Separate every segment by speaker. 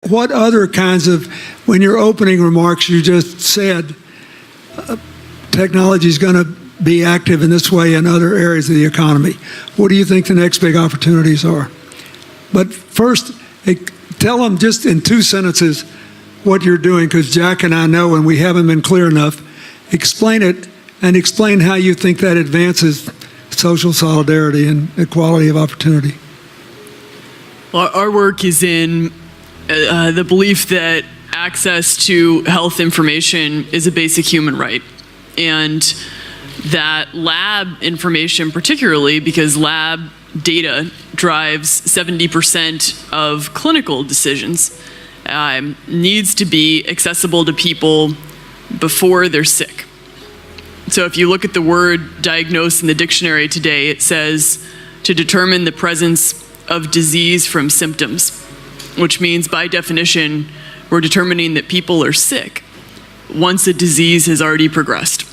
Speaker 1: What other kinds of, when your opening remarks, you just said technology is going to be active in this way in other areas of the economy. What do you think the next big opportunities are? But first, tell them just in 2 sentences what you're doing, because Jack and I know, and we haven't been clear enough. Explain it, and explain how you think that advances social solidarity and equality of opportunity.
Speaker 2: Well, our work is in the belief that access to health information is a basic human right, and that lab information, particularly because lab data drives 70% of clinical decisions, needs to be accessible to people before they're sick. So if you look at the word diagnose in the dictionary today, it says to determine the presence of disease from symptoms, which means by definition, we're determining that people are sick once a disease has already progressed.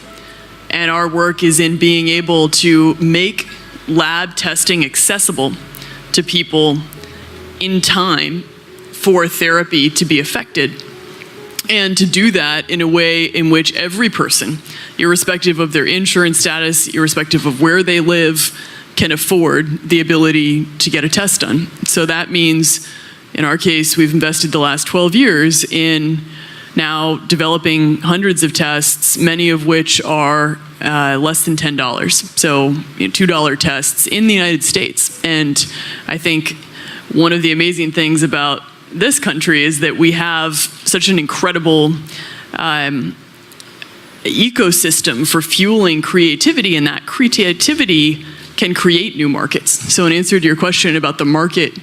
Speaker 2: And our work is in being able to make lab testing accessible to people in time for therapy to be effected. And to do that in a way in which every person, irrespective of their insurance status, irrespective of where they live, can afford the ability to get a test done. So that means, in our case, we've invested the last 12 years in now developing hundreds of tests, many of which are less than $10. So $2 tests in the United States. And I think one of the amazing things about this country is that we have such an incredible ecosystem for fueling creativity, and that creativity can create new markets. So in answer to your question about the market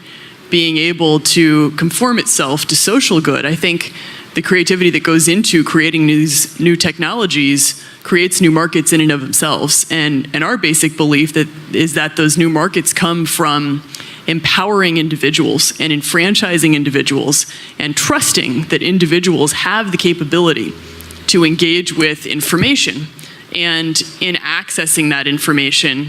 Speaker 2: being able to conform itself to social good, I think the creativity that goes into creating these new technologies creates new markets in and of themselves. And our basic belief is that those new markets come from empowering individuals and enfranchising individuals and trusting that individuals have the capability to engage with information, and in accessing that information,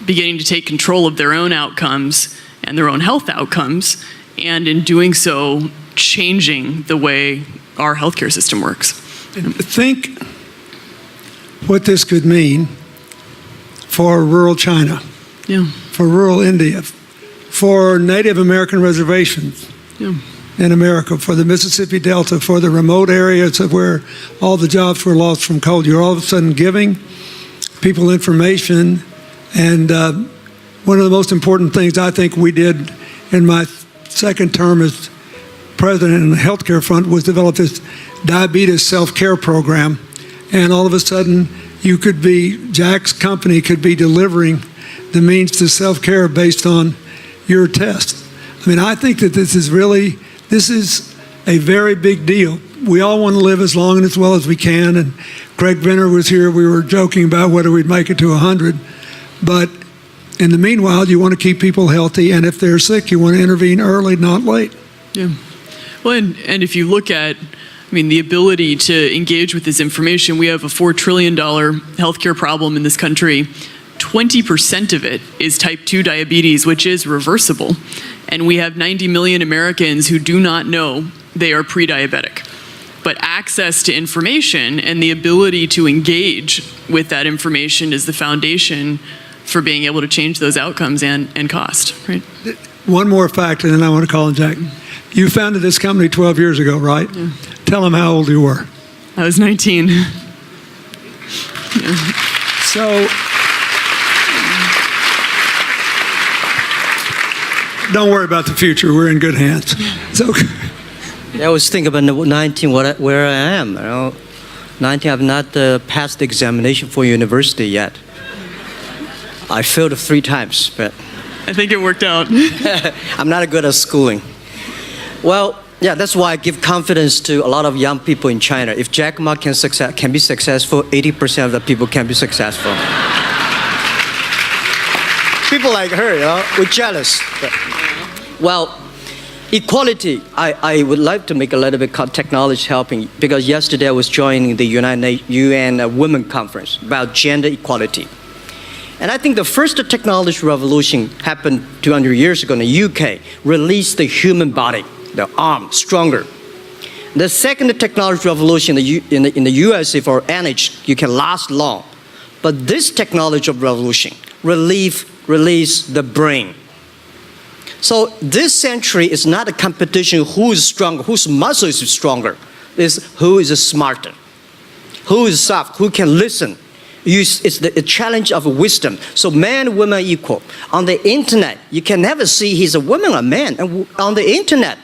Speaker 2: beginning to take control of their own outcomes and their own health outcomes, and in doing so, changing the way our healthcare system works.
Speaker 1: Think what this could mean for rural China, for rural India, for Native American reservations in America, for the Mississippi Delta, for the remote areas of where all the jobs were lost from coal. You're all of a sudden giving people information, and one of the most important things I think we did in my second term as president in the healthcare front was develop this diabetes self-care program, and all of a sudden Jack's company could be delivering the means to self-care based on your test. I mean, I think that this is a very big deal. We all want to live as long and as well as we can, and Craig Venner was here, we were joking about whether we'd make it to 100, but in the meanwhile, you want to keep people healthy, and if they're sick, you want to intervene early, not late.
Speaker 2: Yeah. Well, and if you look at, the ability to engage with this information, we have a $4 trillion healthcare problem in this country. 20% of it is type 2 diabetes, which is reversible. And we have 90 million Americans who do not know they are pre-diabetic. But access to information and the ability to engage with that information is the foundation for being able to change those outcomes and cost, right?
Speaker 1: One more fact, and then I want to call on Jack. You founded this company 12 years ago, right?
Speaker 2: Yeah.
Speaker 1: Tell them how old you were.
Speaker 2: I was 19. Yeah.
Speaker 1: So, don't worry about the future. We're in good hands. So,
Speaker 3: I was thinking about 19, where I am. 19, I've not passed the examination for university yet. I failed 3 times, but
Speaker 2: I think it worked out.
Speaker 3: I'm not good at schooling. Well, yeah, that's why I give confidence to a lot of young people in China. If Jack Ma can be successful, 80% of the people can be successful. People like her, we're jealous. But, well, equality, I would like to make a little bit of technology helping, because yesterday I was joining the UN Women Conference about gender equality. And I think the first technology revolution happened 200 years ago in the UK, released the human body. the arm stronger. The second technology revolution in the USA for energy, you can last long. But this technology revolution release the brain. So this century is not a competition who is stronger, whose muscle is stronger. It's who is smarter, who is soft, who can listen. It's the challenge of wisdom. So man, woman equal. On the internet, you can never see he's a woman or man. And on the internet,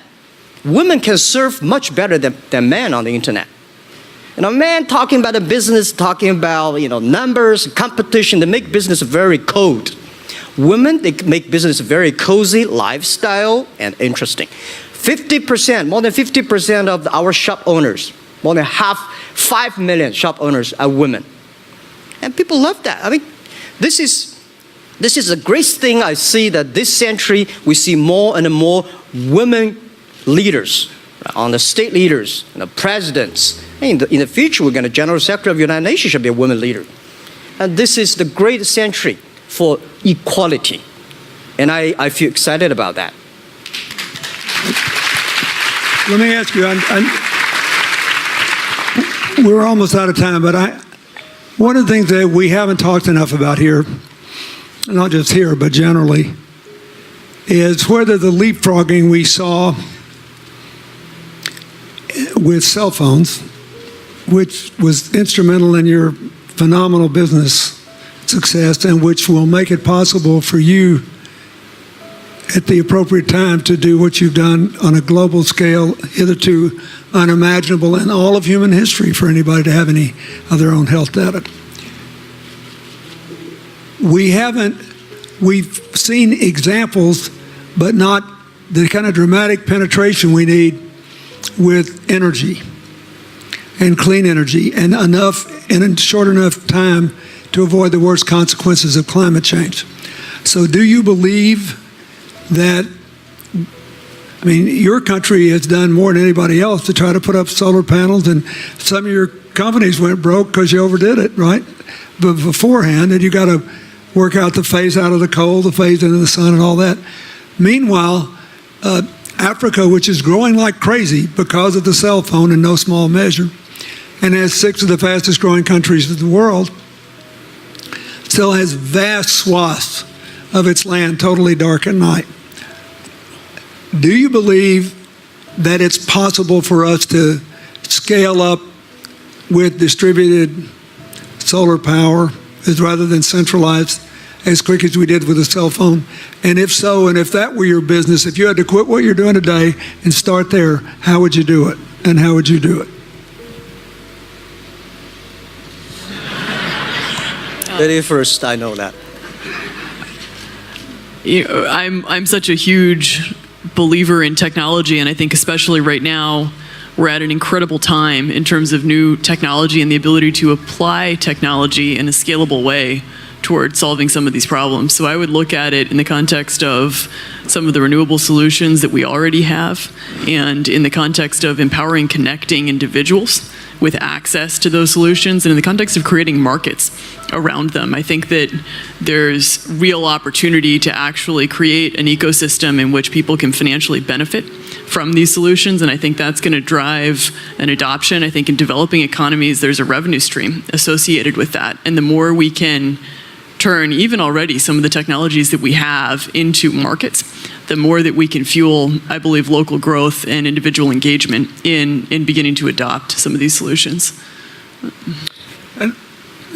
Speaker 3: women can serve much better than men on the internet. And a man talking about a business, talking about numbers, competition, they make business very cold. Women, they make business very cozy, lifestyle, and interesting. 50%, more than 50% of our shop owners, more than 5 million shop owners are women. And people love that. I mean, this is a great thing. I see that this century, we see more and more women leaders, on the state leaders, presidents. In the future, we're going to General Secretary of the United Nations should be a woman leader. And this is the great century for equality. And I feel excited about that.
Speaker 1: Let me ask you, we're almost out of time, but one of the things that we haven't talked enough about here, not just here, but generally, is whether the leapfrogging we saw with cell phones, which was instrumental in your phenomenal business success and which will make it possible for you at the appropriate time to do what you've done on a global scale, hitherto unimaginable in all of human history for anybody to have any of their own health data. We've seen examples, but not the kind of dramatic penetration we need with energy and clean energy and enough in a short enough time to avoid the worst consequences of climate change. So do you believe that, your country has done more than anybody else to try to put up solar panels, and some of your companies went broke because you overdid it, right? But beforehand, and you got to work out the phase out of the coal, the phase into the sun and all that. Meanwhile, Africa, which is growing like crazy because of the cell phone in no small measure, and has 6 of the fastest growing countries in the world, still has vast swaths of its land totally dark at night. Do you believe that it's possible for us to scale up with distributed solar power rather than centralized as quick as we did with the cell phone? And if so, and if that were your business, if you had to quit what you're doing today and start there, how would you do it? And how would you do it?
Speaker 3: Very first, I know that.
Speaker 2: I'm such a huge believer in technology, and I think especially right now, we're at an incredible time in terms of new technology and the ability to apply technology in a scalable way towards solving some of these problems. So I would look at it in the context of some of the renewable solutions that we already have, and in the context of empowering, connecting individuals with access to those solutions, and in the context of creating markets around them. I think that there's real opportunity to actually create an ecosystem in which people can financially benefit from these solutions, and I think that's going to drive an adoption. I think in developing economies, there's a revenue stream associated with that, and the more we can turn even already some of the technologies that we have into markets, the more that we can fuel, I believe, local growth and individual engagement in beginning to adopt some of these solutions.
Speaker 1: And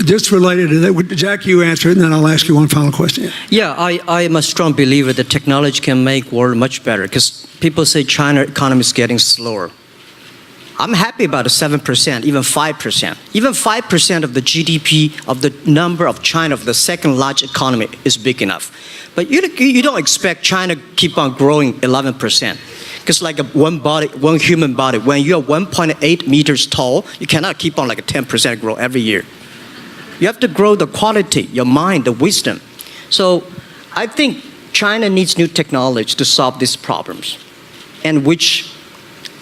Speaker 1: just related to that, Jack, you answer it, and then I'll ask you one final question.
Speaker 3: Yeah, I am a strong believer that technology can make world much better, because people say China economy is getting slower. I'm happy about the 7%, even 5%. Even 5% of the GDP of the number of China, of the second largest economy, is big enough. But you don't expect China to keep on growing 11%. Because like one human body, when you're 1.8 meters tall, you cannot keep on like a 10% grow every year. You have to grow the quality, your mind, the wisdom. So I think China needs new technology to solve these problems, and which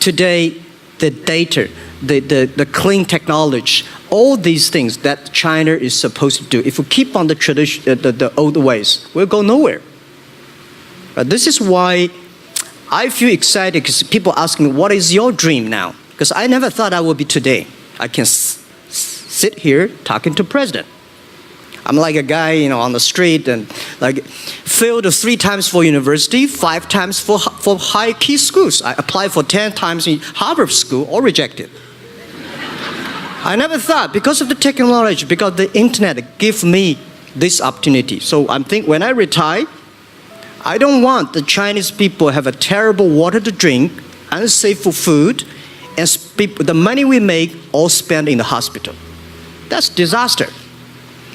Speaker 3: today, the data, the clean technology, all these things that China is supposed to do. If we keep on the tradition, the old ways, we'll go nowhere. This is why I feel excited because people ask me, what is your dream now? Because I never thought I would be today. I can sit here talking to president. I'm like a guy, on the street and like failed 3 times for university, 5 times for high key schools. I applied for 10 times in Harvard School, all rejected. I never thought, because of the technology, because the internet gave me this opportunity. So I'm thinking when I retire, I don't want the Chinese people have a terrible water to drink, unsafe for food, and the money we make all spent in the hospital. That's disaster.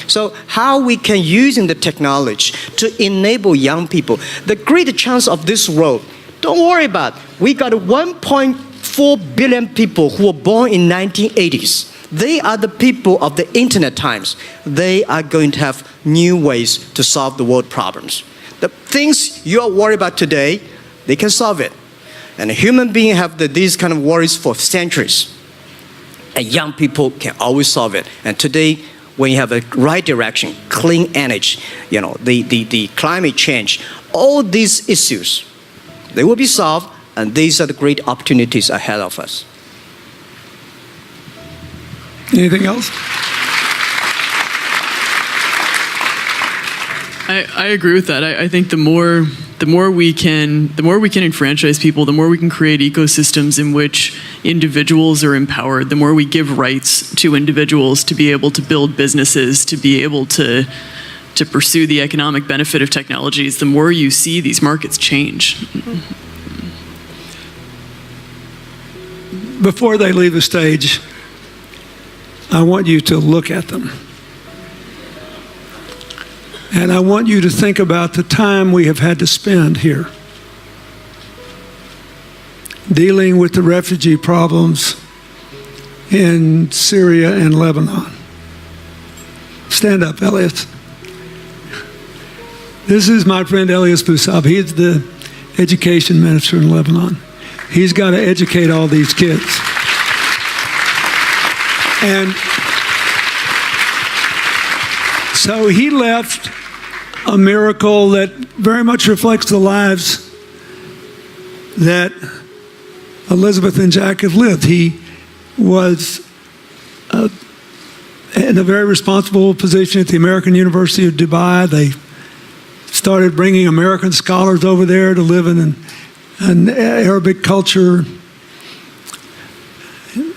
Speaker 3: So how we can using the technology to enable young people, the great chance of this world, don't worry about it. We got 1.4 billion people who were born in 1980s. They are the people of the internet times. They are going to have new ways to solve the world problems. The things you are worried about today, they can solve it. And human beings have these kind of worries for centuries. And young people can always solve it. And today, when you have a right direction, clean energy, the climate change, all these issues, they will be solved, and these are the great opportunities ahead of us.
Speaker 1: Anything else?
Speaker 2: I agree with that. I think the more we can enfranchise people, the more we can create ecosystems in which individuals are empowered, the more we give rights to individuals to be able to build businesses, to be able to pursue the economic benefit of technologies, the more you see these markets change.
Speaker 1: Before they leave the stage, I want you to look at them. And I want you to think about the time we have had to spend here dealing with the refugee problems in Syria and Lebanon. Stand up, Elias. This is my friend Elias Bousab. He is the education minister in Lebanon. He's got to educate all these kids. And so he left a miracle that very much reflects the lives that Elizabeth and Jack have lived. He was in a very responsible position at the American University of Dubai. They started bringing American scholars over there to live in an Arabic culture.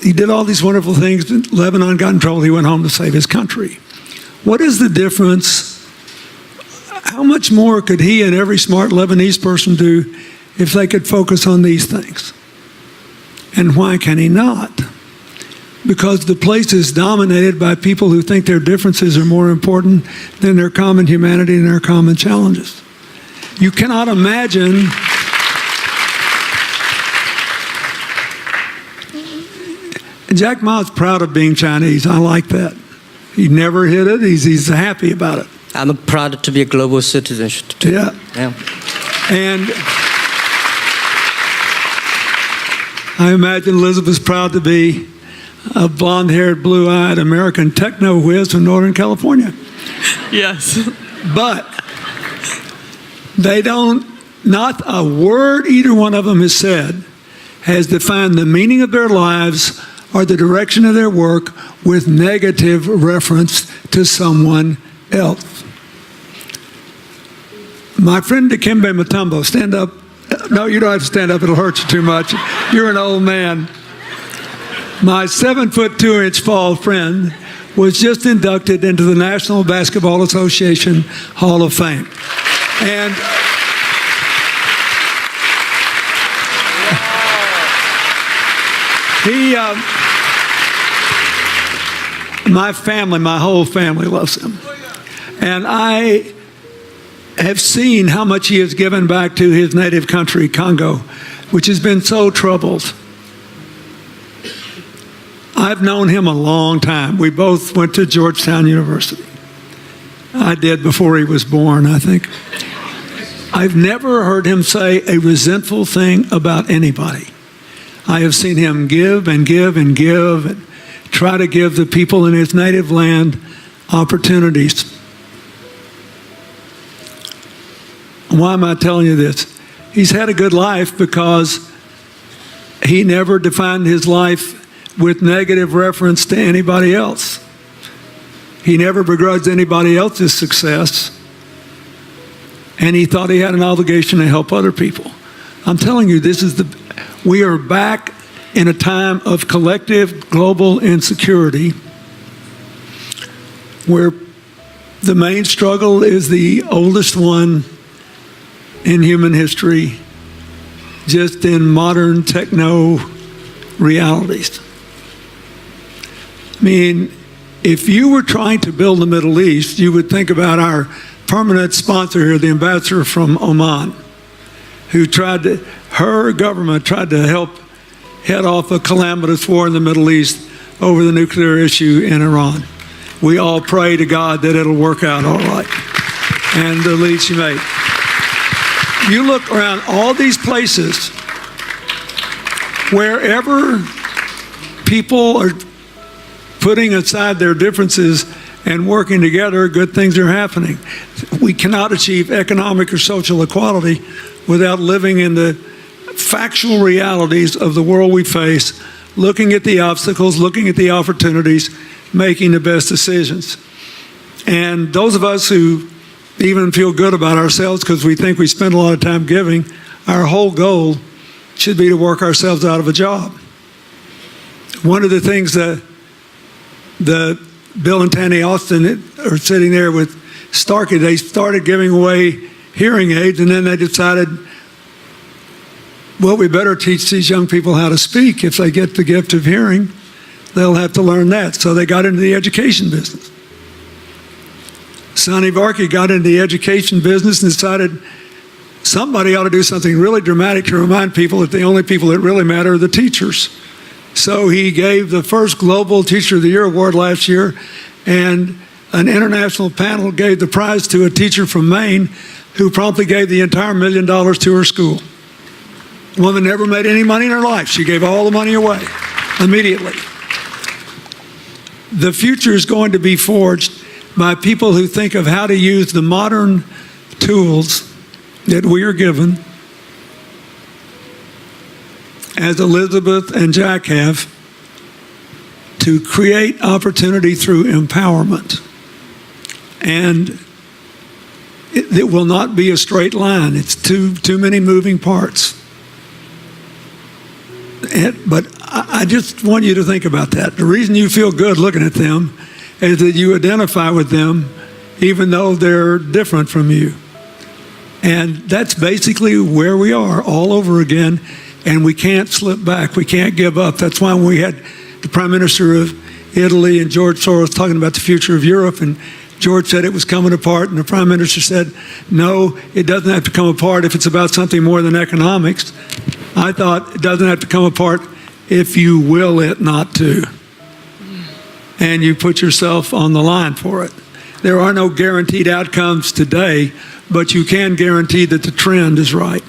Speaker 1: He did all these wonderful things. Lebanon got in trouble. He went home to save his country. What is the difference? How much more could he and every smart Lebanese person do if they could focus on these things? And why can he not? Because the place is dominated by people who think their differences are more important than their common humanity and their common challenges. You cannot imagine Jack Ma's proud of being Chinese. I like that. He never hid it. He's happy about it.
Speaker 3: I'm proud to be a global citizen.
Speaker 1: Yeah.
Speaker 3: Yeah.
Speaker 1: And I imagine Elizabeth's proud to be a blonde-haired, blue-eyed American techno whiz from Northern California.
Speaker 2: Yes.
Speaker 1: But they not a word either one of them has said has defined the meaning of their lives or the direction of their work with negative reference to someone else. My friend Dikembe Mutombo, stand up. No, you don't have to stand up. It'll hurt you too much. You're an old man. My 7'2" tall friend was just inducted into the National Basketball Association Hall of Fame. And my whole family loves him. And I have seen how much he has given back to his native country, Congo, which has been so troubled. I've known him a long time. We both went to Georgetown University. I did before he was born, I think. I've never heard him say a resentful thing about anybody. I have seen him give and give and give and try to give the people in his native land opportunities. Why am I telling you this? he's had a good life because he never defined his life with negative reference to anybody else. He never begrudged anybody else's success, and he thought he had an obligation to help other people. I'm telling you, we are back in a time of collective global insecurity where the main struggle is the oldest one in human history, just in modern techno realities. I mean, if you were trying to build the Middle East, you would think about our permanent sponsor here, the ambassador from Oman, who her government tried to help head off a calamitous war in the Middle East over the nuclear issue in Iran. We all pray to God that it'll work out all right. And the lead she made. You look around all these places, wherever people are putting aside their differences and working together, good things are happening. We cannot achieve economic or social equality without living in the factual realities of the world we face, looking at the obstacles, looking at the opportunities, making the best decisions. And those of us who even feel good about ourselves because we think we spend a lot of time giving, our whole goal should be to work ourselves out of a job. One of the things that Bill and Tanny Austin are sitting there with Starkey, they started giving away hearing aids, and then they decided, well, we better teach these young people how to speak. If they get the gift of hearing, they'll have to learn that. So they got into the education business. Sonny Varkey got into the education business and decided somebody ought to do something really dramatic to remind people that the only people that really matter are the teachers. So he gave the first Global Teacher of the Year award last year, and an international panel gave the prize to a teacher from Maine who promptly gave the entire $1 million to her school. The woman never made any money in her life. She gave all the money away immediately. The future is going to be forged by people who think of how to use the modern tools that we are given, as Elizabeth and Jack have, to create opportunity through empowerment. And it will not be a straight line. It's too many moving parts. But I just want you to think about that. The reason you feel good looking at them is that you identify with them even though they're different from you. And that's basically where we are all over again, and we can't slip back. We can't give up. That's why when we had the Prime Minister of Italy and George Soros talking about the future of Europe, and George said it was coming apart, and the Prime Minister said, no, it doesn't have to come apart if it's about something more than economics. I thought it doesn't have to come apart if you will it not to. And you put yourself on the line for it. There are no guaranteed outcomes today, but you can guarantee that the trend is right.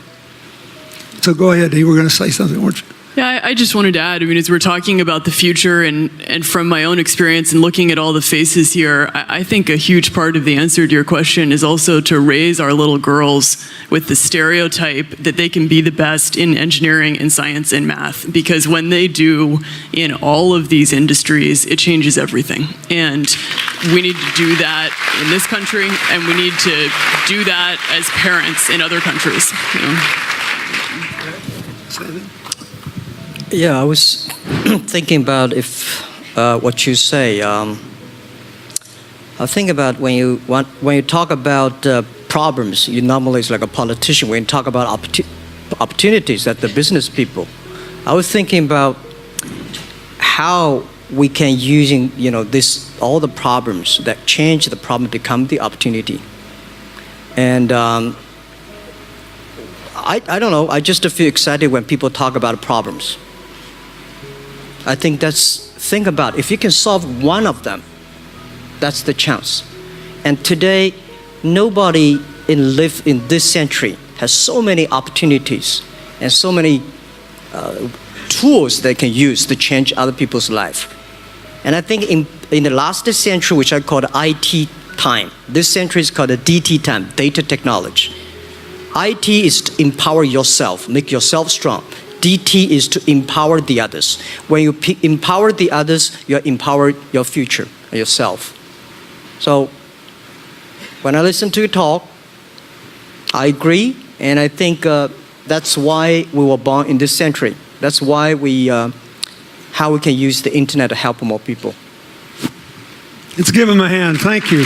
Speaker 1: So go ahead, you were going to say something, weren't you?
Speaker 2: Yeah, I just wanted to add, I mean, as we're talking about the future and from my own experience and looking at all the faces here, I think a huge part of the answer to your question is also to raise our little girls with the stereotype that they can be the best in engineering and science and math, because when they do in all of these industries, it changes everything. And we need to do that in this country, and we need to do that as parents in other countries. You know?
Speaker 3: Yeah, I was thinking about what you say. I think about when you talk about problems, you normally it's like a politician. When you talk about opportunities at the business people, I was thinking about how we can using all the problems that change the problem become the opportunity. And I don't know. I just feel excited when people talk about problems. I think think about if you can solve one of them, that's the chance. And today, nobody live in this century has so many opportunities and so many tools they can use to change other people's life. And I think in the last century, which I call the IT time, this century is called the DT time, data technology. IT is to empower yourself, make yourself strong. DT is to empower the others. When you empower the others, you empower your future, yourself. So when I listen to you talk, I agree, and I think that's why we were born in this century. That's why how we can use the internet to help more people.
Speaker 1: Let's give him a hand. Thank you.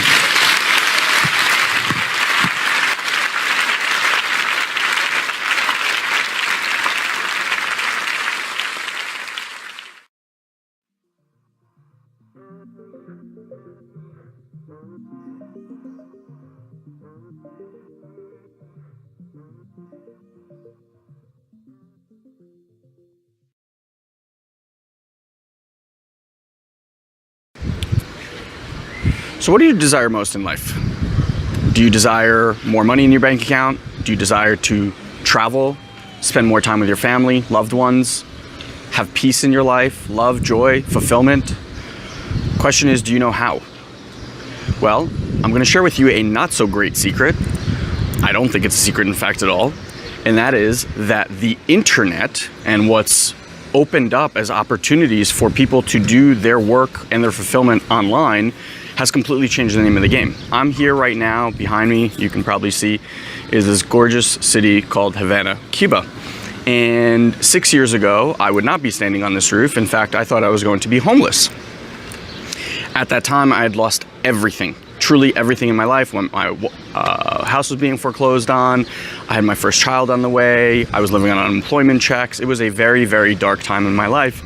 Speaker 4: So what do you desire most in life? Do you desire more money in your bank account? Do you desire to travel, spend more time with your family, loved ones, have peace in your life, love, joy, fulfillment? Question is, do you know how? Well, I'm going to share with you a not so great secret. I don't think it's a secret, in fact, at all. And that is that the internet and what's opened up as opportunities for people to do their work and their fulfillment online has completely changed the name of the game. I'm here right now, behind me, you can probably see, is this gorgeous city called Havana, Cuba. And 6 years ago, I would not be standing on this roof. In fact, I thought I was going to be homeless. At that time, I had lost everything, truly everything in my life. When my house was being foreclosed on, I had my first child on the way, I was living on unemployment checks. It was a very, very dark time in my life.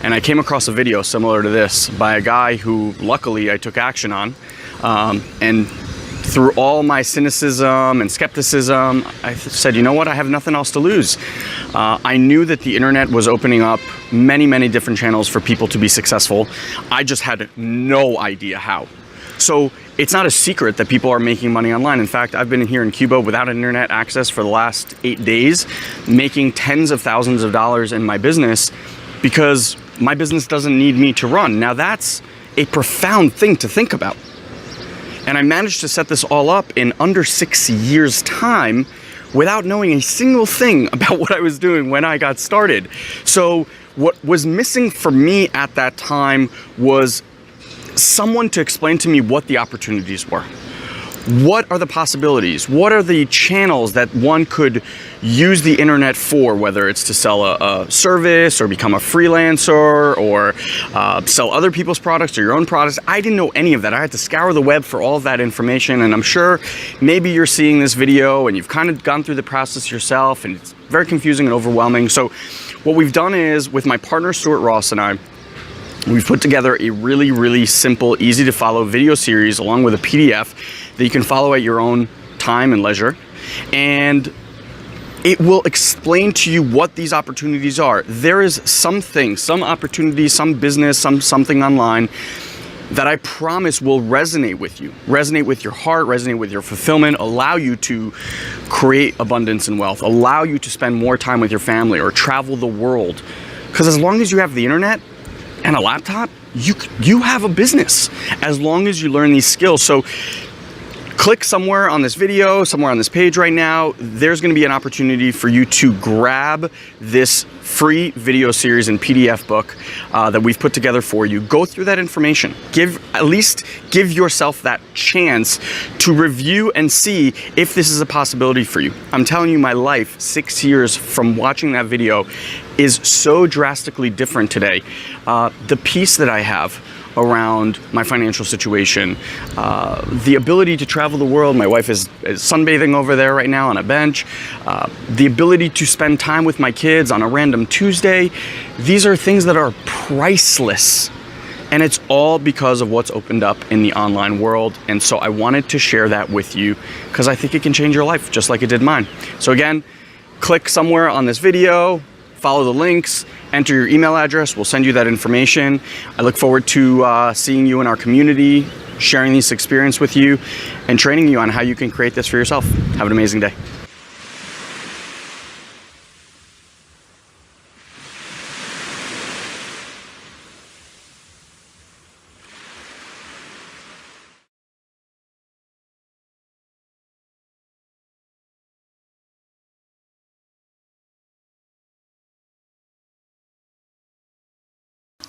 Speaker 4: And I came across a video similar to this by a guy who, luckily, I took action on. And through all my cynicism and skepticism, I said, you know what, I have nothing else to lose. I knew that the internet was opening up many, many different channels for people to be successful. I just had no idea how. So it's not a secret that people are making money online. In fact, I've been here in Cuba without internet access for the last 8 days, making tens of thousands of dollars in my business because my business doesn't need me to run. Now that's a profound thing to think about. And I managed to set this all up in under 6 years' time without knowing a single thing about what I was doing when I got started. So what was missing for me at that time was someone to explain to me what the opportunities were. What are the possibilities? What are the channels that one could use the internet for, whether it's to sell a service or become a freelancer or sell other people's products or your own products? I didn't know any of that. I had to scour the web for all of that information, and I'm sure maybe you're seeing this video and you've kind of gone through the process yourself and it's very confusing and overwhelming. So what we've done is, with my partner Stuart Ross and I, we've put together a really, really simple, easy to follow video series along with a PDF that you can follow at your own time and leisure. And it will explain to you what these opportunities are. There is something, some opportunity, some business, something online that I promise will resonate with you, resonate with your heart, resonate with your fulfillment, allow you to create abundance and wealth, allow you to spend more time with your family or travel the world. Because as long as you have the internet and a laptop, you have a business as long as you learn these skills. So click somewhere on this video, somewhere on this page right now. There's going to be an opportunity for you to grab this free video series and PDF book that we've put together for you. Go through that information. At least give yourself that chance to review and see if this is a possibility for you. I'm telling you, my life, 6 years from watching that video, is so drastically different today. The peace that I have around my financial situation, the ability to travel the world. My wife is sunbathing over there right now on a bench. The ability to spend time with my kids on a random Tuesday. These are things that are priceless. And it's all because of what's opened up in the online world. And so I wanted to share that with you because I think it can change your life just like it did mine. So again, click somewhere on this video, follow the links, enter your email address. We'll send you that information. I look forward to seeing you in our community, sharing this experience with you, and training you on how you can create this for yourself. Have an amazing day.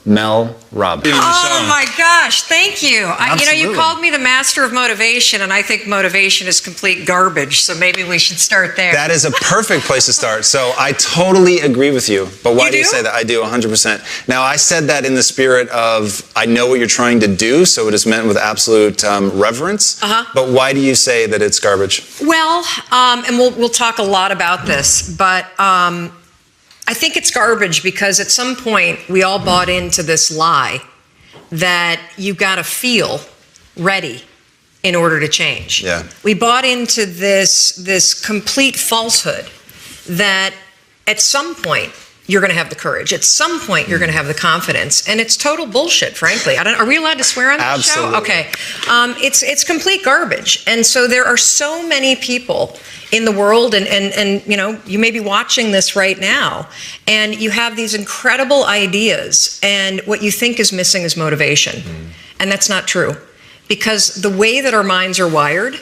Speaker 5: Mel Robbins.
Speaker 6: Oh my gosh, thank you. You
Speaker 5: Absolutely.
Speaker 6: called me the master of motivation, and I think motivation is complete garbage, so maybe we should start there.
Speaker 5: That is a perfect place to start. So I totally agree with you. But why do you say that? I do 100%. Now, I said that in the spirit of I know what you're trying to do, so it is meant with absolute reverence. But why do you say that it's garbage?
Speaker 6: Well, and we'll talk a lot about this, but I think it's garbage because at some point we all bought into this lie that you've got to feel ready in order to change.
Speaker 5: Yeah.
Speaker 6: We bought into this complete falsehood that at some point you're going to have the courage. At some point you're going to have the confidence, and it's total bullshit, frankly. Are we allowed to swear on this show?
Speaker 5: Absolutely.
Speaker 6: Okay. It's complete garbage, and so there are so many people in the world, and you may be watching this right now, and you have these incredible ideas, and what you think is missing is motivation. And that's not true. Because the way that our minds are wired,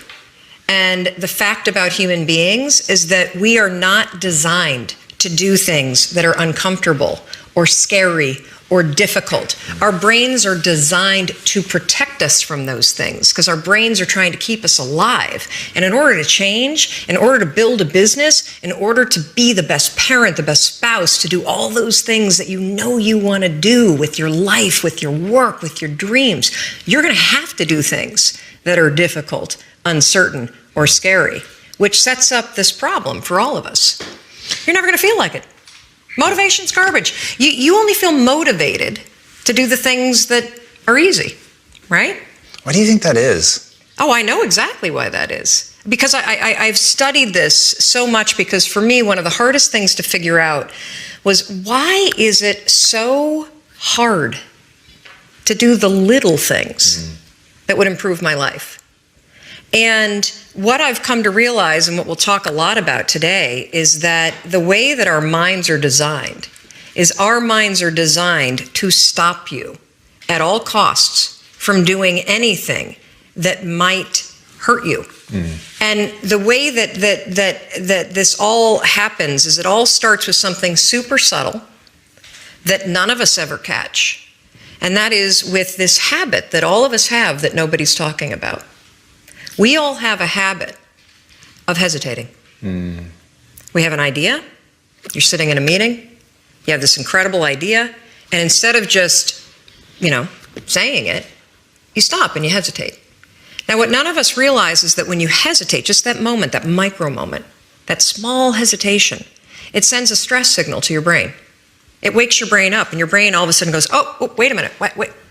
Speaker 6: and the fact about human beings is that we are not designed to do things that are uncomfortable or scary or difficult. Our brains are designed to protect us from those things because our brains are trying to keep us alive. And in order to change, in order to build a business, in order to be the best parent, the best spouse, to do all those things that you know you want to do with your life, with your work, with your dreams, you're going to have to do things that are difficult, uncertain, or scary, which sets up this problem for all of us. You're never going to feel like it. Motivation's garbage. You only feel motivated to do the things that are easy, right?
Speaker 5: Why do you think that is?
Speaker 6: Oh, I know exactly why that is. Because I've studied this so much, because for me, one of the hardest things to figure out was why is it so hard to do the little things that would improve my life? And what I've come to realize, and what we'll talk a lot about today, is that the way that our minds are designed is our minds are designed to stop you at all costs from doing anything that might hurt you. And the way that this all happens is it all starts with something super subtle that none of us ever catch. And that is with this habit that all of us have that nobody's talking about. We all have a habit of hesitating. We have an idea. You're sitting in a meeting. You have this incredible idea. And instead of just, saying it, you stop and you hesitate. Now, what none of us realize is that when you hesitate, just that moment, that micro moment, that small hesitation, it sends a stress signal to your brain. It wakes your brain up, and your brain all of a sudden goes, oh, wait a minute.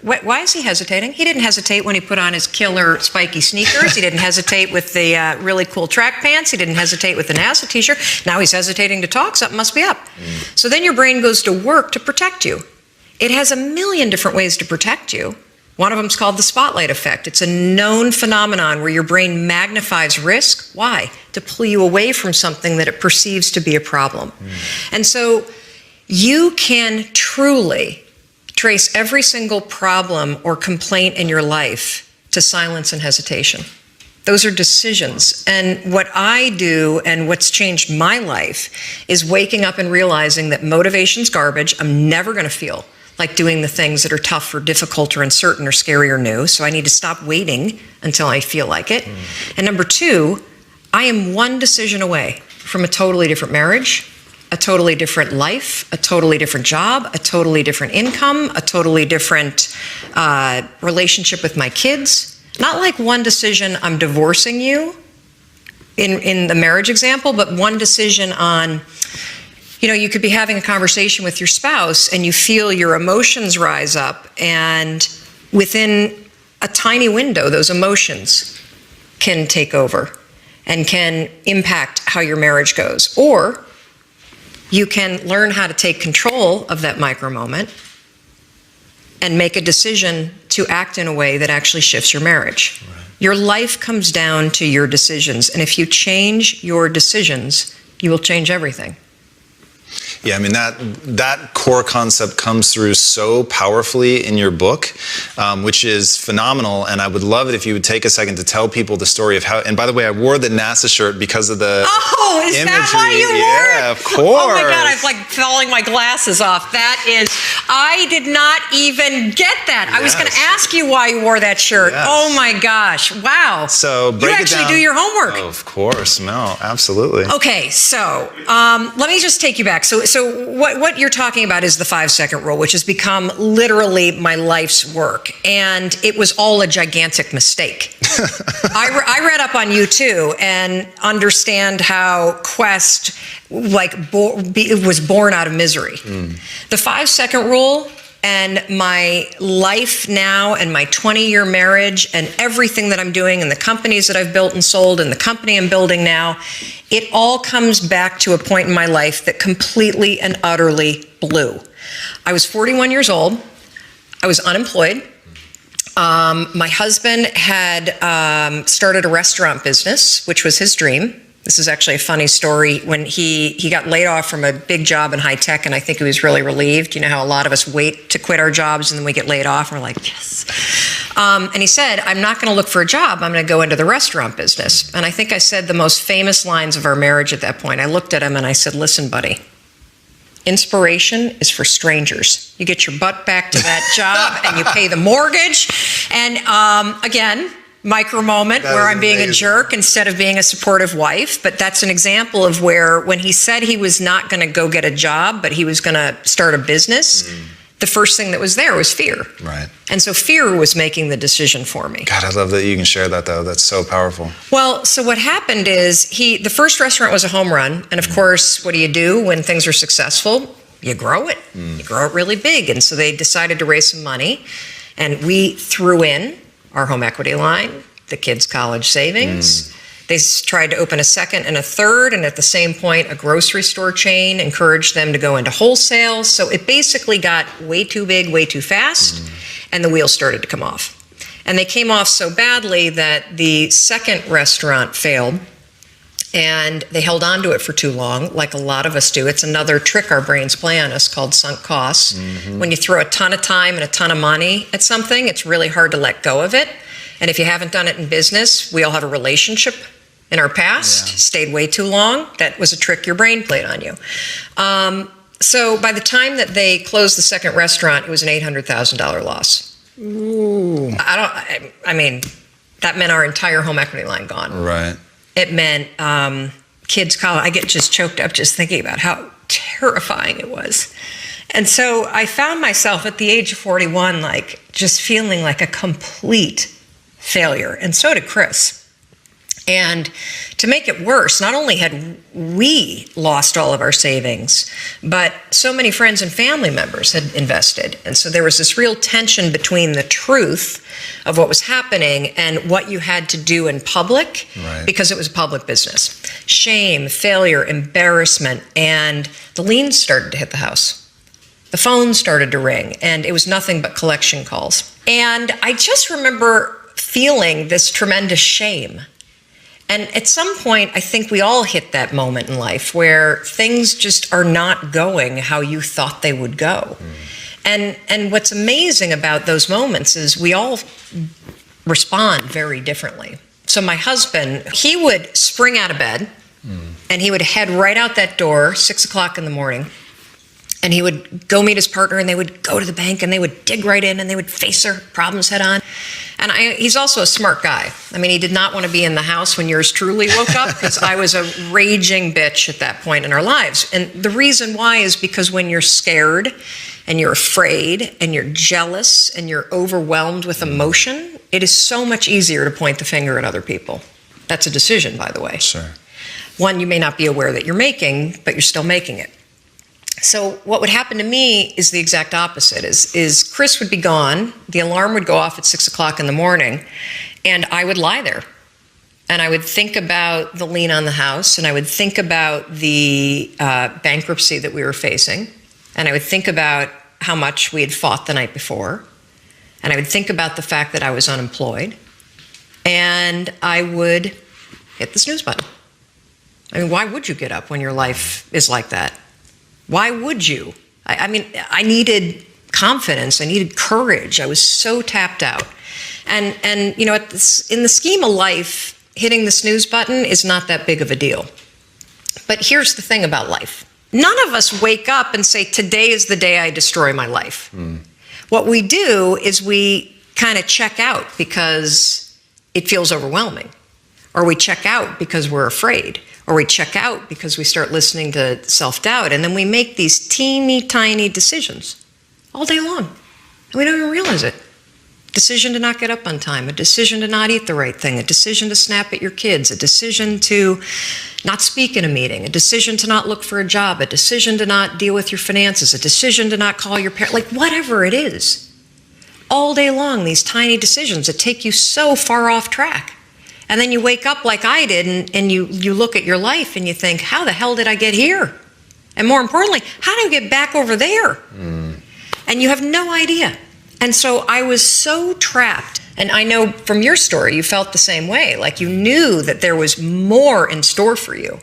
Speaker 6: Why is he hesitating? He didn't hesitate when he put on his killer spiky sneakers. He didn't hesitate with the really cool track pants. He didn't hesitate with the NASA t-shirt. Now he's hesitating to talk. Something must be up. So then your brain goes to work to protect you. It has a million different ways to protect you. One of them is called the spotlight effect. It's a known phenomenon where your brain magnifies risk. Why? To pull you away from something that it perceives to be a problem. And so you can truly trace every single problem or complaint in your life to silence and hesitation. Those are decisions. And what I do and what's changed my life is waking up and realizing that motivation's garbage. I'm never going to feel like doing the things that are tough or difficult or uncertain or scary or new. So I need to stop waiting until I feel like it. And number two, I am one decision away from a totally different marriage, a totally different life, a totally different job, a totally different income, a totally different relationship with my kids. Not like one decision, I'm divorcing you in the marriage example, but one decision on, you could be having a conversation with your spouse and you feel your emotions rise up, and within a tiny window, those emotions can take over and can impact how your marriage goes. Or you can learn how to take control of that micro moment and make a decision to act in a way that actually shifts your marriage. Right. Your life comes down to your decisions. And if you change your decisions, you will change everything.
Speaker 5: Yeah, I mean, that core concept comes through so powerfully in your book, which is phenomenal. And I would love it if you would take a second to tell people the story of how, and by the way, I wore the NASA shirt because of the
Speaker 6: is
Speaker 5: imagery.
Speaker 6: that why you wore it?
Speaker 5: Yeah, of course.
Speaker 6: Oh my God, I'm like falling my glasses off. That is, I did not even get that. I was going to ask you why you wore that shirt.
Speaker 5: Yes.
Speaker 6: Oh my gosh, wow.
Speaker 5: So break
Speaker 6: you
Speaker 5: it
Speaker 6: actually
Speaker 5: down.
Speaker 6: do your homework.
Speaker 5: Oh, of course, Mel, absolutely.
Speaker 6: Okay, so let me just take you back. So what you're talking about is the 5-second rule, which has become literally my life's work, and it was all a gigantic mistake. I read up on you too, and understand how Quest was born out of misery. The 5-second rule. And my life now and my 20-year marriage and everything that I'm doing and the companies that I've built and sold and the company I'm building now, it all comes back to a point in my life that completely and utterly blew. I was 41 years old. I was unemployed. My husband had started a restaurant business, which was his dream. This is actually a funny story. When he got laid off from a big job in high tech, and I think he was really relieved. You know how a lot of us wait to quit our jobs and then we get laid off and we're like, yes. And he said, I'm not going to look for a job. I'm going to go into the restaurant business. And I think I said the most famous lines of our marriage at that point. I looked at him and I said, listen, buddy, inspiration is for strangers. You get your butt back to that job and you pay the mortgage. And again, micro moment where I'm being a jerk instead of being a supportive wife. But that's an example of where when he said he was not going to go get a job, but he was going to start a business, the first thing that was there was fear.
Speaker 5: Right.
Speaker 6: And so fear was making the decision for me.
Speaker 5: God, I love that you can share that, though. That's so powerful.
Speaker 6: Well, so what happened is the first restaurant was a home run. And of course, what do you do when things are successful? You grow it. You grow it really big. And so they decided to raise some money. And we threw in our home equity line, the kids' college savings. They tried to open a second and a third, and at the same point, a grocery store chain encouraged them to go into wholesale. So it basically got way too big, way too fast, and the wheels started to come off. And they came off so badly that the second restaurant failed, and they held on to it for too long, like a lot of us do. It's another trick our brains play on us called sunk costs. When you throw a ton of time and a ton of money at something, it's really hard to let go of it. And if you haven't done it in business, we all have a relationship in our past, stayed way too long. That was a trick your brain played on you. So by the time that they closed the second restaurant, it was an $800,000 loss. Ooh. I mean, that meant our entire home equity line gone.
Speaker 5: Right.
Speaker 6: It meant kids' college. I get just choked up just thinking about how terrifying it was. And so I found myself at the age of 41, like just feeling like a complete failure. And so did Chris. And to make it worse, not only had we lost all of our savings, but so many friends and family members had invested. And so there was this real tension between the truth of what was happening and what you had to do in public, because it was a public business. Shame, failure, embarrassment, and the liens started to hit the house. The phone started to ring, and it was nothing but collection calls. And I just remember feeling this tremendous shame. And at some point, I think we all hit that moment in life where things just are not going how you thought they would go. And what's amazing about those moments is we all respond very differently. So my husband, he would spring out of bed and he would head right out that door, 6 o'clock in the morning. And he would go meet his partner, and they would go to the bank, and they would dig right in, and they would face their problems head on. And he's also a smart guy. I mean, he did not want to be in the house when yours truly woke up, because I was a raging bitch at that point in our lives. And the reason why is because when you're scared, and you're afraid, and you're jealous, and you're overwhelmed with emotion, it is so much easier to point the finger at other people. That's a decision, by the way.
Speaker 5: Sure.
Speaker 6: One you may not be aware that you're making, but you're still making it. So what would happen to me is the exact opposite. Is Chris would be gone, the alarm would go off at 6 o'clock in the morning, and I would lie there. And I would think about the lien on the house, and I would think about the bankruptcy that we were facing, and I would think about how much we had fought the night before, and I would think about the fact that I was unemployed, and I would hit the snooze button. I mean, why would you get up when your life is like that? Why would you? I mean, I needed confidence. I needed courage. I was so tapped out. And you know, in the scheme of life, hitting the snooze button is not that big of a deal. But here's the thing about life. None of us wake up and say, today is the day I destroy my life. What we do is we kind of check out because it feels overwhelming. Or we check out because we're afraid. Or we check out because we start listening to self-doubt. And then we make these teeny tiny decisions all day long. And we don't even realize it. Decision to not get up on time, a decision to not eat the right thing, a decision to snap at your kids, a decision to not speak in a meeting, a decision to not look for a job, a decision to not deal with your finances, a decision to not call your parents, like whatever it is. All day long, these tiny decisions that take you so far off track. And then you wake up like I did and you look at your life and you think, how the hell did I get here? And more importantly, how do I get back over there? And you have no idea. And so I was so trapped. And I know from your story, you felt the same way. Like you knew that there was more in store for you,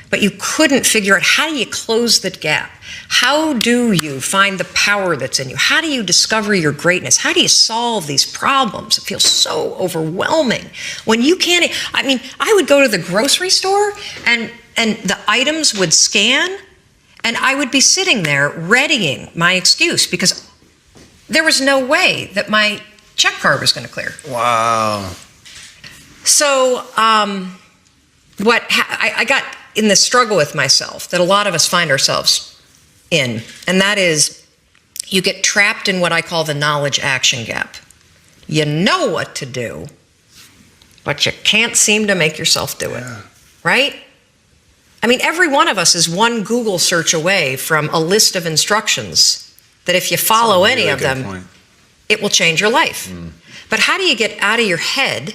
Speaker 6: but you couldn't figure out, how do you close the gap? How do you find the power that's in you? How do you discover your greatness? How do you solve these problems? It feels so overwhelming when you can't. I mean, I would go to the grocery store and the items would scan and I would be sitting there readying my excuse because there was no way that my check card was going to clear.
Speaker 5: Wow.
Speaker 6: So I got in this struggle with myself that a lot of us find ourselves in, and that is you get trapped in what I call the knowledge action gap. You know what to do, but you can't seem to make yourself do it, right? I mean, every one of us is one Google search away from a list of instructions that if you follow any of them, it will change your life. But how do you get out of your head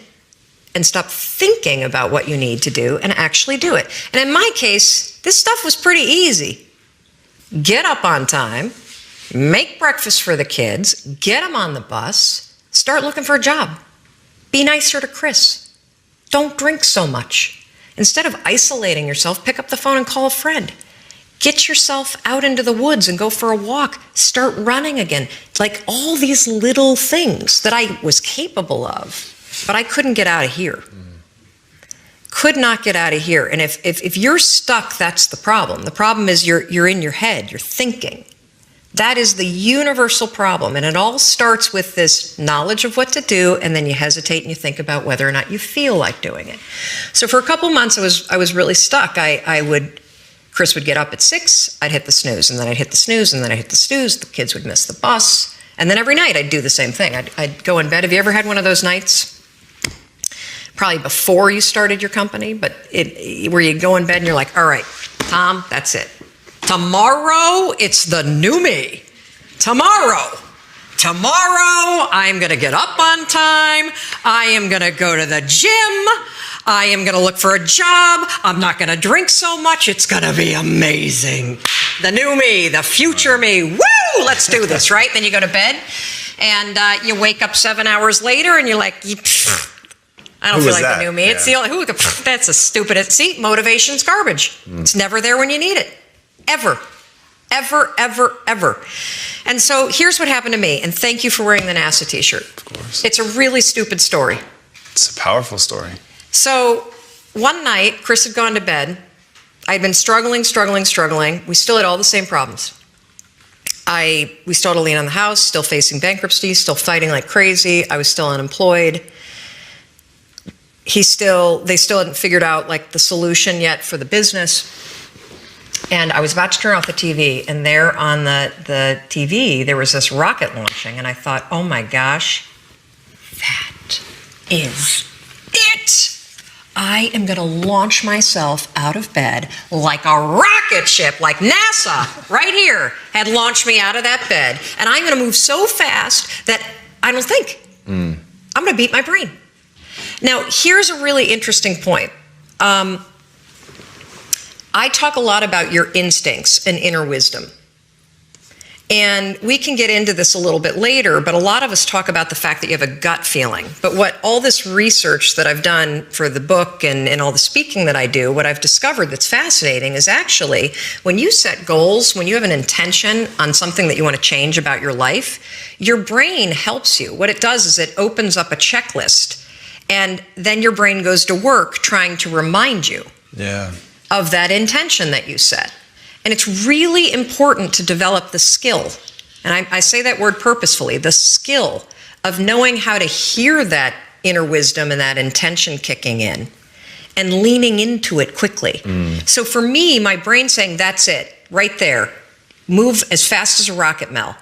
Speaker 6: and stop thinking about what you need to do and actually do it? And in my case, this stuff was pretty easy. Get up on time, make breakfast for the kids, get them on the bus, start looking for a job. Be nicer to Chris. Don't drink so much. Instead of isolating yourself, pick up the phone and call a friend. Get yourself out into the woods and go for a walk. Start running again. Like all these little things that I was capable of, but I couldn't get out of here. Could not get out of here. And if you're stuck, that's the problem. The problem is you're in your head, you're thinking. That is the universal problem. And it all starts with this knowledge of what to do, and then you hesitate and you think about whether or not you feel like doing it. So for a couple months, I was really stuck. Chris would get up at 6, I'd hit the snooze, and then I'd hit the snooze, and then I'd hit the snooze, the kids would miss the bus, and then every night I'd do the same thing. I'd go in bed. Have you ever had one of those nights? Probably before you started your company, but where you go in bed and you're like, all right, Tom, that's it. Tomorrow, it's the new me. Tomorrow, I'm going to get up on time. I am going to go to the gym. I am going to look for a job. I'm not going to drink so much. It's going to be amazing. The new me, the future me. Woo! Let's do this, right? Then you go to bed and you wake up 7 hours later and you're like, I don't feel like the new me. It's the only, that's a stupid, see, motivation's garbage. It's never there when you need it. Ever. And so here's what happened to me. And thank you for wearing the NASA t-shirt.
Speaker 5: Of course.
Speaker 6: It's a really stupid story.
Speaker 5: It's a powerful story.
Speaker 6: So one night, Chris had gone to bed. I'd been struggling. We still had all the same problems. We still had a lien on the house, still facing bankruptcy, still fighting like crazy. I was still unemployed. They still hadn't figured out like the solution yet for the business. And I was about to turn off the TV, and there on the TV, there was this rocket launching, and I thought, oh my gosh, that is it. I am going to launch myself out of bed like a rocket ship, like NASA, right here, had launched me out of that bed. And I'm going to move so fast that I don't think. I'm going to beat my brain. Now, here's a really interesting point. I talk a lot about your instincts and inner wisdom. And we can get into this a little bit later, but a lot of us talk about the fact that you have a gut feeling. But what all this research that I've done for the book and all the speaking that I do, what I've discovered that's fascinating is actually when you set goals, when you have an intention on something that you want to change about your life, your brain helps you. What it does is it opens up a checklist, and then your brain goes to work trying to remind you of that intention that you set. And it's really important to develop the skill, and I say that word purposefully, the skill of knowing how to hear that inner wisdom and that intention kicking in and leaning into it quickly. So for me, my brain saying, that's it, right there, move as fast as a rocket, Mel.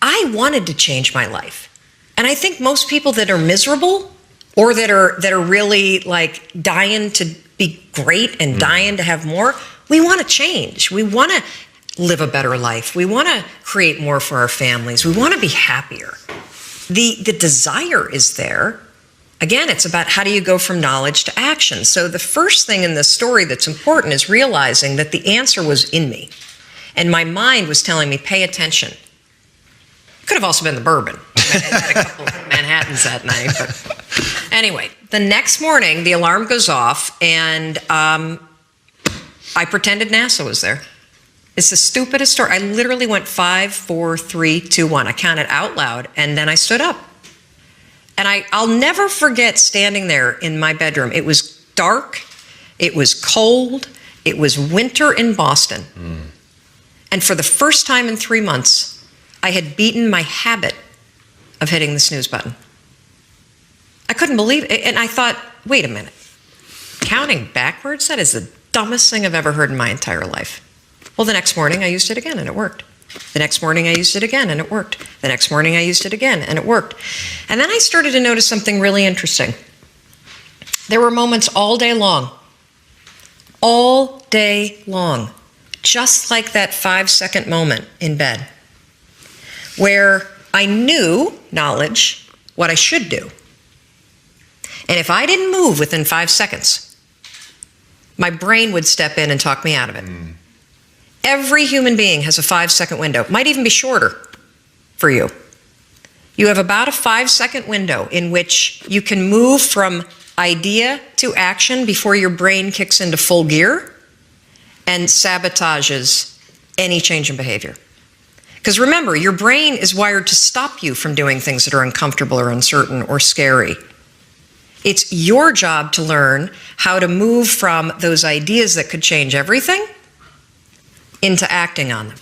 Speaker 6: I wanted to change my life. And I think most people that are miserable or that are really like dying to be great and dying to have more, we want to change. We want to live a better life. We want to create more for our families. We want to be happier. The desire is there. Again, it's about how do you go from knowledge to action. So the first thing in this story that's important is realizing that the answer was in me. And my mind was telling me, pay attention. It could have also been the bourbon. I had a couple of Manhattans that night. But anyway, the next morning, the alarm goes off, and I pretended NASA was there. It's the stupidest story. I literally went 5, 4, 3, 2, 1. I counted out loud, and then I stood up. And I'll never forget standing there in my bedroom. It was dark. It was cold. It was winter in Boston. And for the first time in 3 months, I had beaten my habit of hitting the snooze button. I couldn't believe it. And I thought, wait a minute. Counting backwards? That is the dumbest thing I've ever heard in my entire life. Well, the next morning I used it again and it worked. The next morning I used it again and it worked. The next morning I used it again and it worked. And then I started to notice something really interesting. There were moments all day long, just like that 5-second moment in bed, where I knew, knowledge, what I should do. And if I didn't move within 5 seconds, my brain would step in and talk me out of it. Every human being has a 5-second window. Might even be shorter for you. You have about a 5-second window in which you can move from idea to action before your brain kicks into full gear and sabotages any change in behavior. Because remember, your brain is wired to stop you from doing things that are uncomfortable or uncertain or scary. It's your job to learn how to move from those ideas that could change everything into acting on them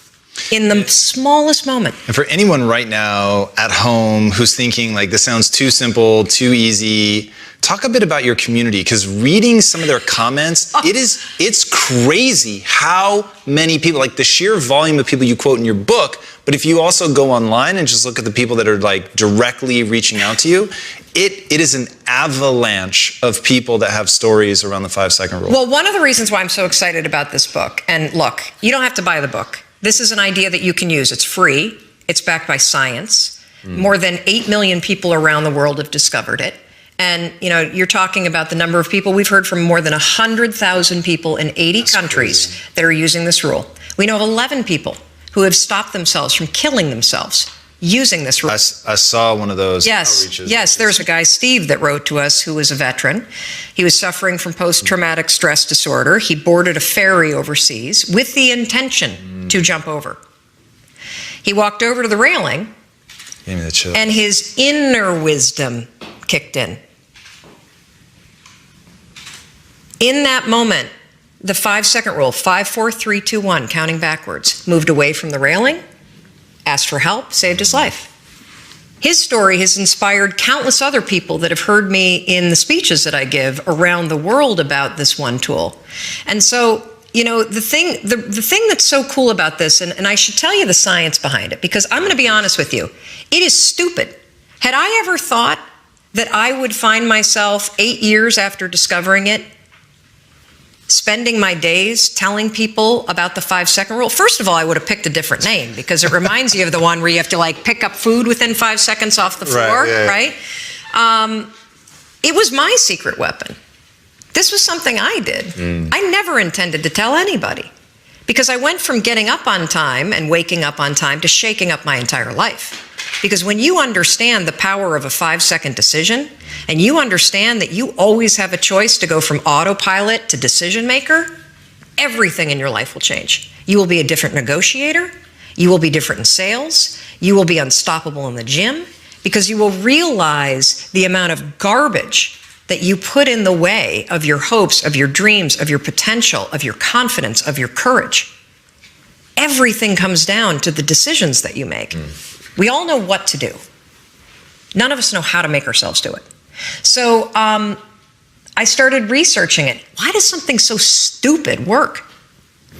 Speaker 6: in the smallest moment.
Speaker 5: And for anyone right now at home who's thinking like this sounds too simple, too easy, talk a bit about your community, because reading some of their comments, it's crazy how many people, like the sheer volume of people you quote in your book, but if you also go online and just look at the people that are like directly reaching out to you, it is an avalanche of people that have stories around the 5-second rule.
Speaker 6: Well, one of the reasons why I'm so excited about this book, and look, you don't have to buy the book. This is an idea that you can use. It's free. It's backed by science. More than 8 million people around the world have discovered it. And you're talking about the number of people. We've heard from more than 100,000 people in 80 countries that are using this rule. We know of 11 people who have stopped themselves from killing themselves using this rule.
Speaker 5: I saw one of those outreaches.
Speaker 6: Yes, there's a guy, Steve, that wrote to us who was a veteran. He was suffering from post-traumatic stress disorder. He boarded a ferry overseas with the intention to jump over. He walked over to the railing,
Speaker 5: Gave me the chill.
Speaker 6: and his inner wisdom kicked in. In that moment, the 5-second rule, 5, 4, 3, 2, 1, counting backwards, moved away from the railing, asked for help, saved his life. His story has inspired countless other people that have heard me in the speeches that I give around the world about this one tool. And so, the thing that's so cool about this, and I should tell you the science behind it, because I'm going to be honest with you, it is stupid. Had I ever thought that I would find myself 8 years after discovering it, spending my days telling people about the 5-second rule? First of all, I would have picked a different name, because it reminds you of the one where you have to like pick up food within 5 seconds off the floor, right? It was my secret weapon. This was something I did. I never intended to tell anybody, Because I went from getting up on time and waking up on time to shaking up my entire life. Because when you understand the power of a 5-second decision, and you understand that you always have a choice to go from autopilot to decision maker, everything in your life will change. You will be a different negotiator. You will be different in sales. You will be unstoppable in the gym, because you will realize the amount of garbage that you put in the way of your hopes, of your dreams, of your potential, of your confidence, of your courage. Everything comes down to the decisions that you make. We all know what to do. None of us know how to make ourselves do it. So I started researching it. Why does something so stupid work?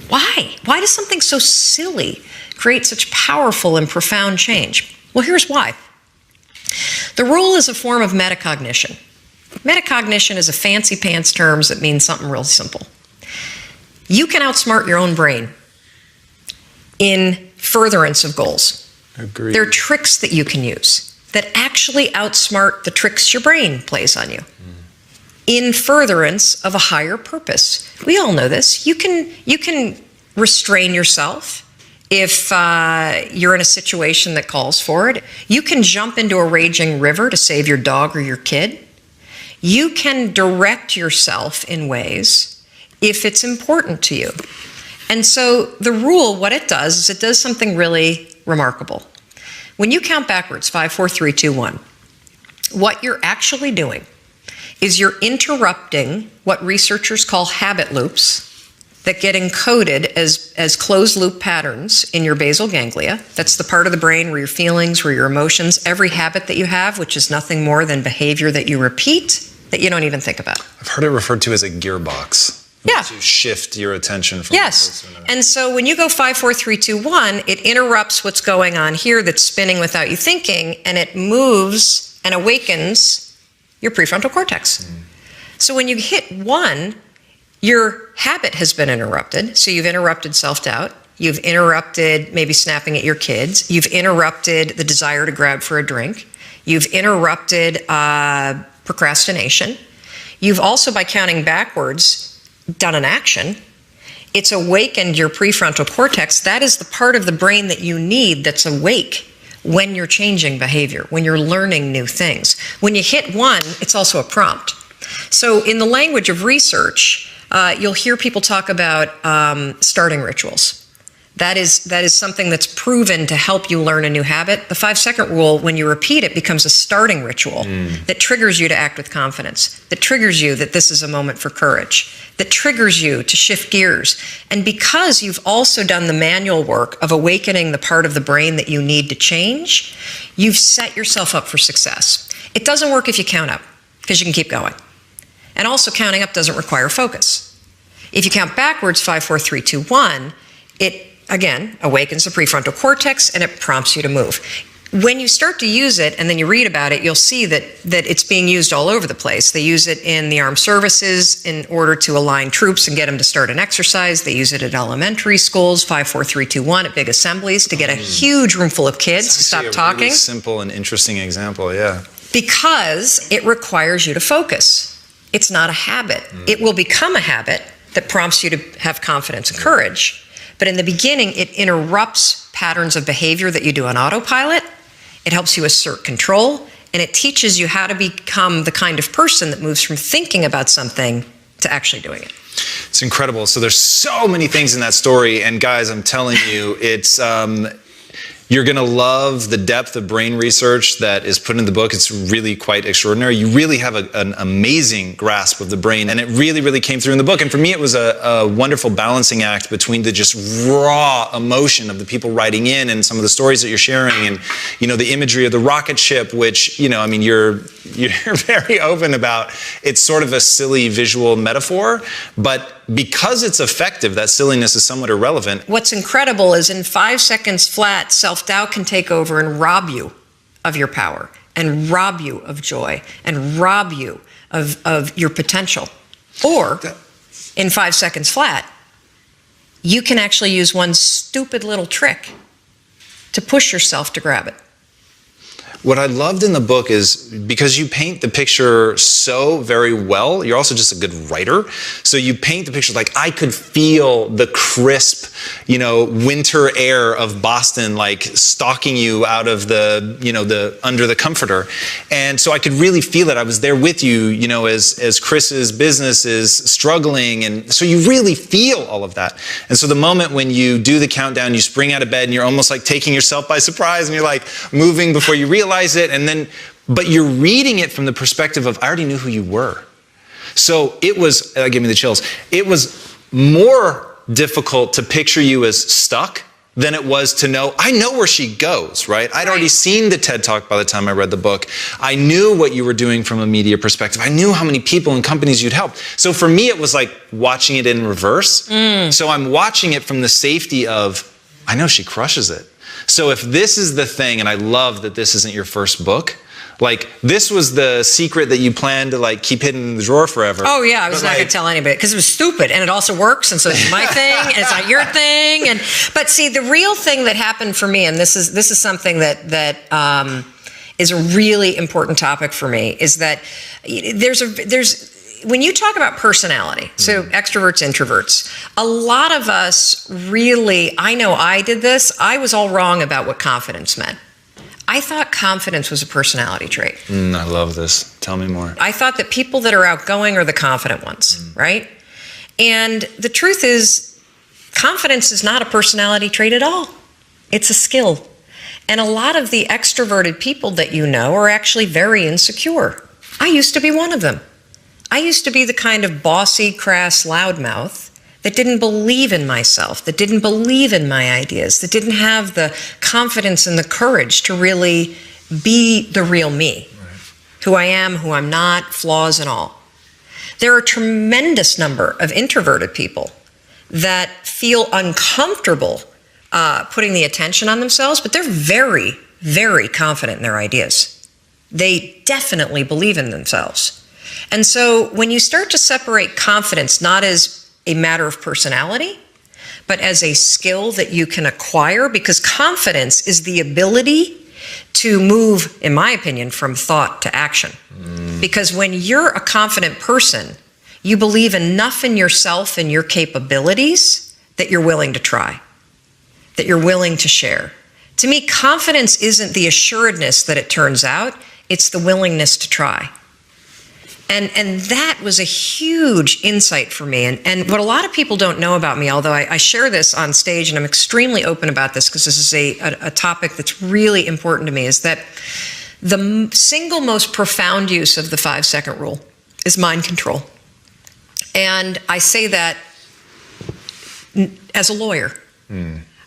Speaker 6: Why? Why does something so silly create such powerful and profound change? Well, here's why. The rule is a form of metacognition. Metacognition is a fancy pants term that means something real simple. You can outsmart your own brain in furtherance of goals.
Speaker 5: Agreed.
Speaker 6: There are tricks that you can use that actually outsmart the tricks your brain plays on you in furtherance of a higher purpose. We all know this. You can restrain yourself if you're in a situation that calls for it. You can jump into a raging river to save your dog or your kid. You can direct yourself in ways if it's important to you. And so the rule, what it does is it does something really remarkable. When you count backwards, 5, 4, 3, 2, 1, what you're actually doing is you're interrupting what researchers call habit loops that get encoded as closed loop patterns in your basal ganglia. That's the part of the brain where your feelings, where your emotions, every habit that you have, which is nothing more than behavior that you repeat that you don't even think about.
Speaker 5: I've heard it referred to as a gearbox.
Speaker 6: Yeah.
Speaker 5: To shift your attention from one place to another.
Speaker 6: And so when you go 5, 4, 3, 2, 1, it interrupts what's going on here that's spinning without you thinking, and it moves and awakens your prefrontal cortex. So when you hit 1, your habit has been interrupted. So you've interrupted self-doubt. You've interrupted maybe snapping at your kids. You've interrupted the desire to grab for a drink. You've interrupted procrastination. You've also, by counting backwards, done an action. It's awakened your prefrontal cortex. That is the part of the brain that you need that's awake when you're changing behavior, when you're learning new things. When you hit 1, it's also a prompt. So in the language of research, you'll hear people talk about starting rituals. That is something that's proven to help you learn a new habit. The 5-second rule, when you repeat it, becomes a starting ritual that triggers you to act with confidence, that triggers you that this is a moment for courage, that triggers you to shift gears. And because you've also done the manual work of awakening the part of the brain that you need to change, you've set yourself up for success. It doesn't work if you count up, because you can keep going. And also, counting up doesn't require focus. If you count backwards, 5, 4, 3, 2, 1, it again awakens the prefrontal cortex and it prompts you to move. When you start to use it and then you read about it, you'll see that it's being used all over the place. They use it in the armed services in order to align troops and get them to start an exercise. They use it at elementary schools, 5, 4, 3, 2, 1, at big assemblies to get a huge room full of kids to stop talking.
Speaker 5: Really simple and interesting example, yeah.
Speaker 6: Because it requires you to focus. It's not a habit. It will become a habit that prompts you to have confidence and courage. But in the beginning, it interrupts patterns of behavior that you do on autopilot. It helps you assert control, and it teaches you how to become the kind of person that moves from thinking about something to actually doing it.
Speaker 5: It's incredible. So there's so many things in that story, and guys, I'm telling you, it's you're going to love the depth of brain research that is put in the book. It's really quite extraordinary. You really have an amazing grasp of the brain, and it really, really came through in the book. And for me, it was a wonderful balancing act between the just raw emotion of the people writing in and some of the stories that you're sharing, and the imagery of the rocket ship, which you're very open about. It's sort of a silly visual metaphor, but because it's effective, that silliness is somewhat irrelevant.
Speaker 6: What's incredible is in 5 seconds flat, self-doubt can take over and rob you of your power, and rob you of joy, and rob you of your potential. Or, in 5 seconds flat, you can actually use one stupid little trick to push yourself to grab it.
Speaker 5: what I loved in the book is because you paint the picture so very well, you're also just a good writer. So you paint the picture like I could feel the crisp, winter air of Boston, like stalking you out of the under the comforter. And so I could really feel it. I was there with you, as Chris's business is struggling. And so you really feel all of that. And so the moment when you do the countdown, you spring out of bed and you're almost like taking yourself by surprise and you're like moving before you realize it. And then, but you're reading it from the perspective of, I already knew who you were. So it was, that gave me the chills. It was more difficult to picture you as stuck than it was to know, I know where she goes, right? I'd already seen the TED Talk by the time I read the book. I knew what you were doing from a media perspective. I knew how many people and companies you'd helped. So for me, it was like watching it in reverse. So I'm watching it from the safety of, I know she crushes it. So if this is the thing, and I love that this isn't your first book, like this was the secret that you planned to like keep hidden in the drawer forever.
Speaker 6: Oh yeah, I was not going to tell anybody because it was stupid, and it also works, and so it's my thing, and it's not your thing. But see, the real thing that happened for me, and this is something that is a really important topic for me, is that there's when you talk about personality, so extroverts, introverts, a lot of us really, I know I did this, I was all wrong about what confidence meant. I thought confidence was a personality trait.
Speaker 5: I love this. Tell me more.
Speaker 6: I thought that people that are outgoing are the confident ones, right? And the truth is, confidence is not a personality trait at all. It's a skill. And a lot of the extroverted people that you know are actually very insecure. I used to be one of them. I used to be the kind of bossy, crass loudmouth that didn't believe in myself, that didn't believe in my ideas, that didn't have the confidence and the courage to really be the real me, who I am, who I'm not, flaws and all. There are a tremendous number of introverted people that feel uncomfortable putting the attention on themselves, but they're very, very confident in their ideas. They definitely believe in themselves. And so when you start to separate confidence not as a matter of personality, but as a skill that you can acquire, because confidence is the ability to move, in my opinion, from thought to action. Because when you're a confident person, you believe enough in yourself and your capabilities that you're willing to try, that you're willing to share. To me, confidence isn't the assuredness that it turns out, it's the willingness to try. And that was a huge insight for me. And what a lot of people don't know about me, although I share this on stage and I'm extremely open about this because this is a topic that's really important to me, is that the single most profound use of the 5-second rule is mind control. And I say that as a lawyer.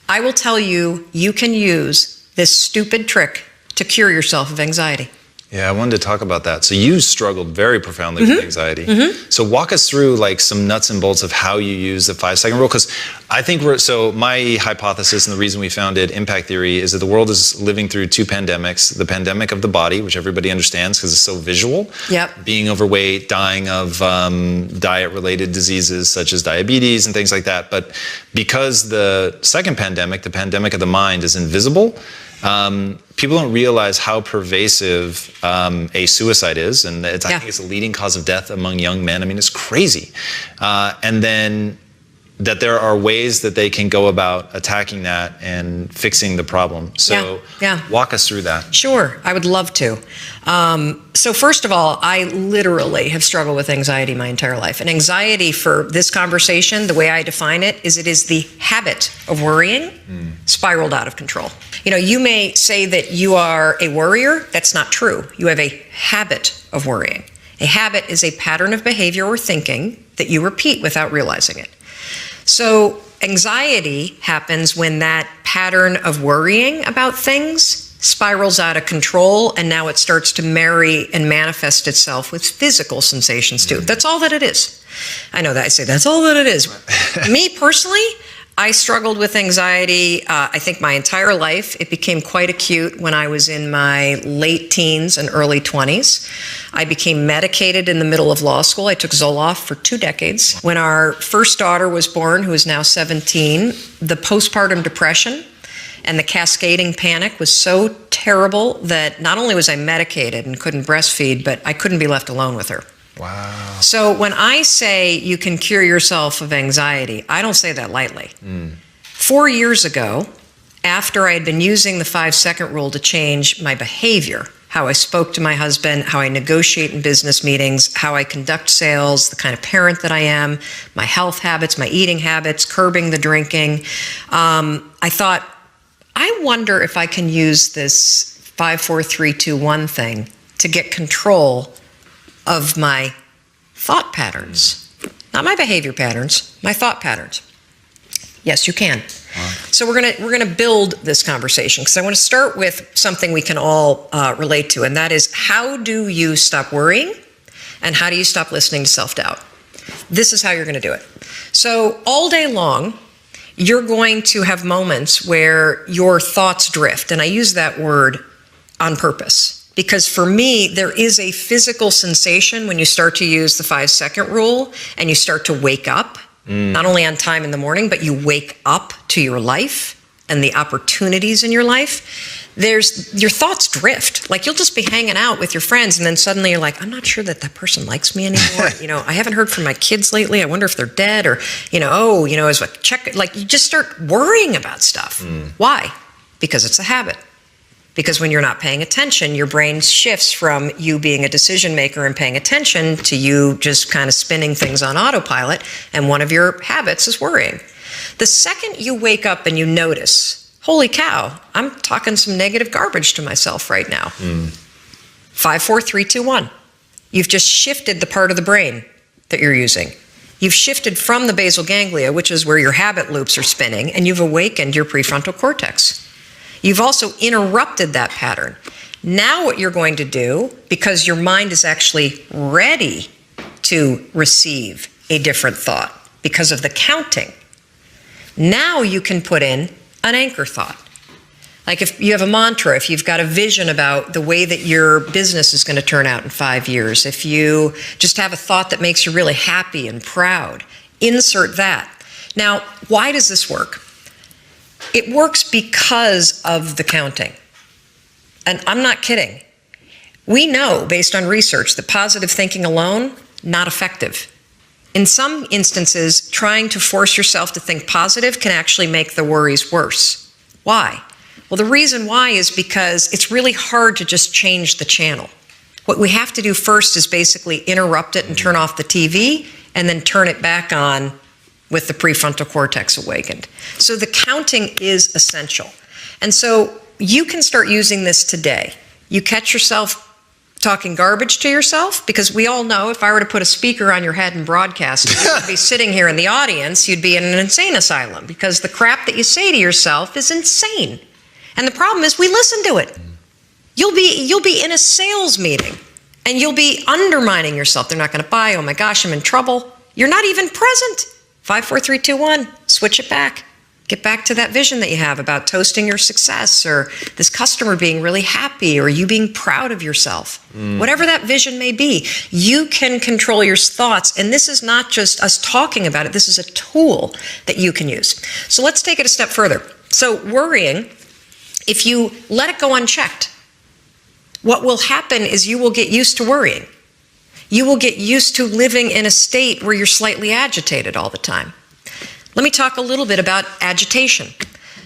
Speaker 6: I will tell you, you can use this stupid trick to cure yourself of anxiety.
Speaker 5: Yeah, I wanted to talk about that. So you struggled very profoundly with anxiety. So walk us through like some nuts and bolts of how you use the 5-second rule. Because I think so my hypothesis and the reason we founded Impact Theory is that the world is living through two pandemics. The pandemic of the body, which everybody understands because it's so visual. Being overweight, dying of diet-related diseases such as diabetes and things like that. But because the second pandemic, the pandemic of the mind, is invisible, people don't realize how pervasive a suicide is, and I think it's the leading cause of death among young men. I mean, it's crazy. And then that there are ways that they can go about attacking that and fixing the problem. So walk us through that.
Speaker 6: Sure, I would love to. So first of all, I literally have struggled with anxiety my entire life. And anxiety, for this conversation, the way I define it is the habit of worrying spiraled out of control. You know, you may say that you are a worrier. That's not true. You have a habit of worrying. A habit is a pattern of behavior or thinking that you repeat without realizing it. So anxiety happens when that pattern of worrying about things spirals out of control, and now it starts to marry and manifest itself with physical sensations too. That's all that it is. I know that I say that's all that it is. Me personally, I struggled with anxiety, I think my entire life. It became quite acute when I was in my late teens and early 20s. I became medicated in the middle of law school. I took Zoloft for 2 decades. When our first daughter was born, who is now 17, the postpartum depression and the cascading panic was so terrible that not only was I medicated and couldn't breastfeed, but I couldn't be left alone with her.
Speaker 7: Wow.
Speaker 6: So when I say you can cure yourself of anxiety, I don't say that lightly. 4 years ago, after I had been using the 5-second rule to change my behavior, how I spoke to my husband, how I negotiate in business meetings, how I conduct sales, the kind of parent that I am, my health habits, my eating habits, curbing the drinking, I thought, I wonder if I can use this 5, 4, 3, 2, 1 thing to get control of my thought patterns. Not my behavior patterns, my thought patterns. Yes, you can. So we're gonna build this conversation because I want to start with something we can all relate to, and that is, how do you stop worrying and how do you stop listening to self-doubt? This is how you're going to do it. So all day long, you're going to have moments where your thoughts drift, and I use that word on purpose. Because for me, there is a physical sensation when you start to use the 5-second rule and you start to wake up, not only on time in the morning, but you wake up to your life and the opportunities in your life. Your thoughts drift. Like, you'll just be hanging out with your friends and then suddenly you're like, I'm not sure that person likes me anymore. I haven't heard from my kids lately. I wonder if they're dead, or, as a check, like, you just start worrying about stuff. Why? Because it's a habit. Because when you're not paying attention, your brain shifts from you being a decision maker and paying attention to you just kind of spinning things on autopilot, and one of your habits is worrying. The second you wake up and you notice, holy cow, I'm talking some negative garbage to myself right now. 5, 4, 3, 2, 1. You've just shifted the part of the brain that you're using. You've shifted from the basal ganglia, which is where your habit loops are spinning, and you've awakened your prefrontal cortex. You've also interrupted that pattern. Now what you're going to do, because your mind is actually ready to receive a different thought because of the counting, now you can put in an anchor thought. Like, if you have a mantra, if you've got a vision about the way that your business is going to turn out in 5 years, if you just have a thought that makes you really happy and proud, insert that. Now, why does this work? It works because of the counting. And I'm not kidding. We know, based on research, that positive thinking alone, not effective. In some instances, trying to force yourself to think positive can actually make the worries worse. Why? Well, the reason why is because it's really hard to just change the channel. What we have to do first is basically interrupt it and turn off the TV, and then turn it back on with the prefrontal cortex awakened. So the counting is essential. And so you can start using this today. You catch yourself talking garbage to yourself, because we all know if I were to put a speaker on your head and broadcast, you would be sitting here in the audience, you'd be in an insane asylum, because the crap that you say to yourself is insane. And the problem is we listen to it. You'll be in a sales meeting and you'll be undermining yourself. They're not going to buy. Oh my gosh, I'm in trouble. You're not even present. 5, 4, 3, 2, 1. Switch it back. Get back to that vision that you have about toasting your success, or this customer being really happy, or you being proud of yourself. Whatever that vision may be, you can control your thoughts. And this is not just us talking about it. This is a tool that you can use. So let's take it a step further. So worrying, if you let it go unchecked, what will happen is you will get used to worrying. You will get used to living in a state where you're slightly agitated all the time. Let me talk a little bit about agitation.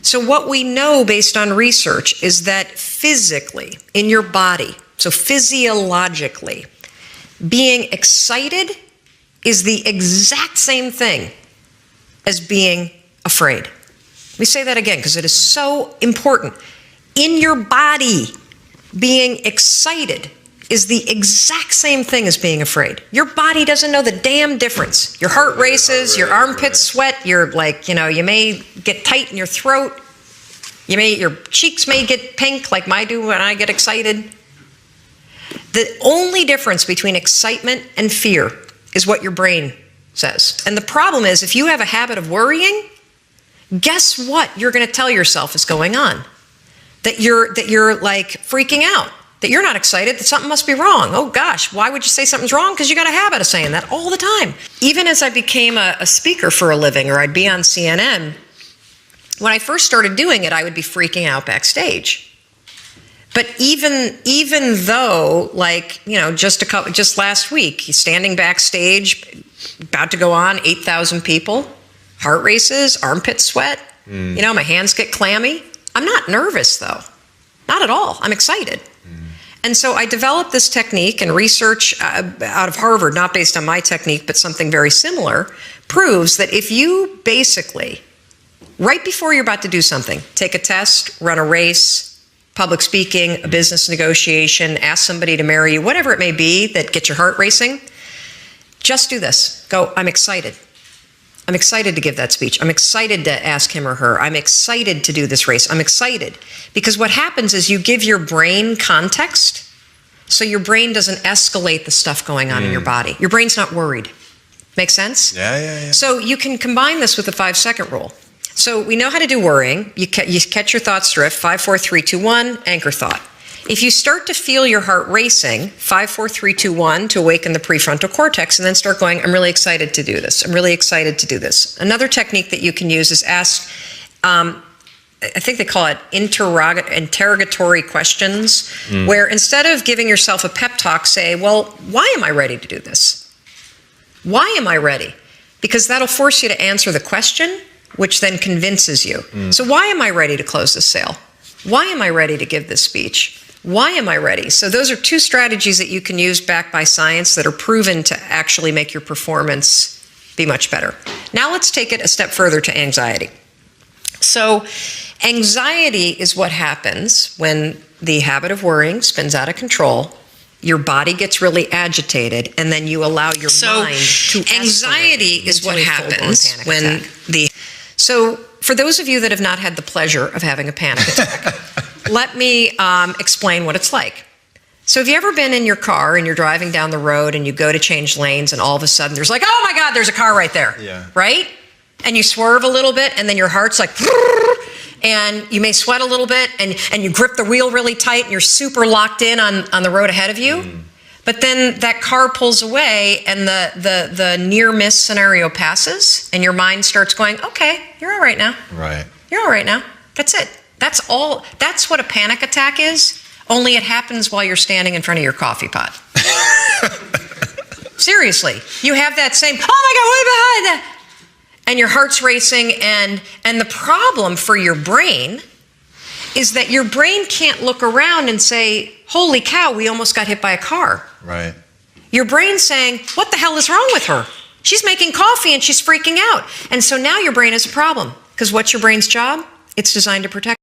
Speaker 6: So what we know based on research is that physically, in your body, so physiologically, being excited is the exact same thing as being afraid. Let me say that again, because it is so important. In your body, being excited is the exact same thing as being afraid. Your body doesn't know the damn difference. Your heart races, your armpits sweat, you're like, you may get tight in your throat. Your cheeks may get pink like mine do when I get excited. The only difference between excitement and fear is what your brain says. And the problem is, if you have a habit of worrying, guess what you're going to tell yourself is going on? That you're like freaking out. That you're not excited, that something must be wrong. Oh gosh, why would you say something's wrong? Because you got a habit of saying that all the time. Even as I became a speaker for a living, or I'd be on CNN, when I first started doing it, I would be freaking out backstage. But even though, like, you know, just last week, he's standing backstage, about to go on, 8,000 people, heart races, armpit sweat, you know, my hands get clammy. I'm not nervous though, not at all. I'm excited. And so I developed this technique, and research out of Harvard, not based on my technique, but something very similar, proves that if you basically, right before you're about to do something, take a test, run a race, public speaking, a business negotiation, ask somebody to marry you, whatever it may be that gets your heart racing, just do this. Go, I'm excited. I'm excited to give that speech. I'm excited to ask him or her. I'm excited to do this race. I'm excited. Because what happens is you give your brain context, so your brain doesn't escalate the stuff going on in your body. Your brain's not worried. Make sense?
Speaker 5: Yeah.
Speaker 6: So you can combine this with the 5-second rule. So we know how to do worrying. You catch your thoughts drift, 5, 4, 3, 2, 1, anchor thought. If you start to feel your heart racing, 5, 4, 3, 2, 1, to awaken the prefrontal cortex, and then start going, I'm really excited to do this. I'm really excited to do this. Another technique that you can use is ask, I think they call it interrogatory questions, where instead of giving yourself a pep talk, say, well, why am I ready to do this? Why am I ready? Because that'll force you to answer the question, which then convinces you. So why am I ready to close this sale? Why am I ready to give this speech? Why am I ready? So those are two strategies that you can use backed by science that are proven to actually make your performance be much better. Now let's take it a step further to anxiety. So anxiety is what happens when the habit of worrying spins out of control, your body gets really agitated, and then you allow your mind to escalate. Anxiety is what happens when So for those of you that have not had the pleasure of having a panic attack, let me explain what it's like. So have you ever been in your car and you're driving down the road and you go to change lanes and all of a sudden there's like, oh my God, there's a car right there, right? And you swerve a little bit and then your heart's like, and you may sweat a little bit and you grip the wheel really tight and you're super locked in on the road ahead of you. But then that car pulls away and the near miss scenario passes and your mind starts going, okay, you're all right now.
Speaker 5: Right.
Speaker 6: You're all right now. That's it. That's all. That's what a panic attack is, only it happens while you're standing in front of your coffee pot. Seriously. You have that same, oh my God, what behind that? And your heart's racing, and the problem for your brain is that your brain can't look around and say, holy cow, we almost got hit by a car.
Speaker 5: Right.
Speaker 6: Your brain's saying, what the hell is wrong with her? She's making coffee and she's freaking out. And so now your brain has a problem, because what's your brain's job? It's designed to protect